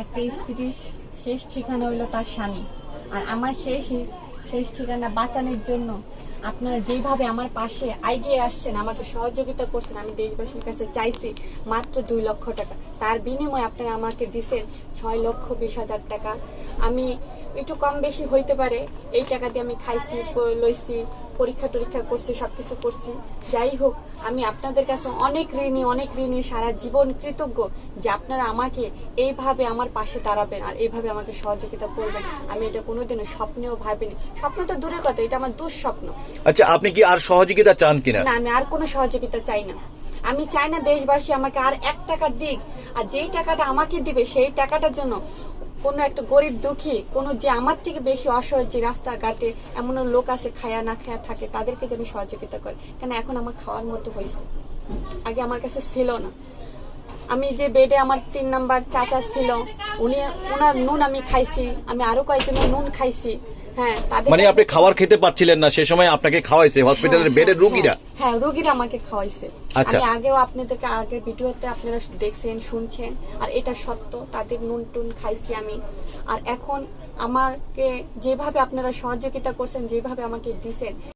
একটা স্ত্রীর শেষ ঠিকানা হইলো তার স্বামী, আর আমার শেষ ঠিকানা বাঁচানোর জন্য আপনারা যেভাবে আমার পাশে এগিয়ে আসছেন, আমাকে সহযোগিতা করছেন, আমি দেশবাসীর কাছে চাইছি মাত্র 2 লক্ষ টাকা। তার বিনিময়ে আপনারা আমাকে দিছেন 6,20,000 টাকা। আমি একটু কম বেশি হইতে পারে, এই টাকা দিয়ে আমি খাইছি, লইছি, পরীক্ষা টরীক্ষা করছি, সবকিছু করছি। যাই হোক, আমি আপনাদের কাছে অনেক ঋণী, সারা জীবন কৃতজ্ঞ যে আপনারা আমাকে এইভাবে আমার পাশে দাঁড়াবেন আর এইভাবে আমাকে সহযোগিতা করবেন। আমি এটা কোনোদিনও স্বপ্নেও ভাবিনি। স্বপ্ন তো দূরের কথা, এটা আমার দুঃস্বপ্ন। আচ্ছা, আপনি কি আর সহযোগিতা চান কিনা? না, আমি আর কোনো সহযোগিতা চাই না। আমি চাই না দেশবাসী আমাকে আর 1 টাকা দিক, আর যেই টাকাটা আমাকে দিবে সেই টাকাটার জন্য কোনো একটা গরিব দুঃখী, কোনো যে আমার থেকে বেশি অসহায়, যে রাস্তাঘাটে এমন লোক আছে খায়া না খায়া থাকে, তাদেরকে যেন সহযোগিতা করে। কেন এখন আমার খাওয়ার মতো হয়েছে, আগে আমার কাছে ছিল না। আমি যে বেডে আমার 3 নাম্বার চাচা ছিল, ওনার নুন আমি খাইছি, আমি আরো কয়েকজনের নুন খাইছি। হ্যাঁ, মানে আপনি খাবার খেতে পারছিলেন না, সে সময় আপনাকে খাওয়াইছে হসপিটালের বেডের রোগীরা? হ্যাঁ, রোগীরা আমাকে খাওয়াইছে। আচ্ছা। আমি আগেও আপনাদেরকে আগের ভিডিওতে আপনারা দেখছেন, শুনছেন, আর এটা সত্য, তাদের নুন টুন খাইছি আমি। আর এখন আমাকে যেভাবে আপনারা সহযোগিতা করছেন, যেভাবে আমাকে দিছেন,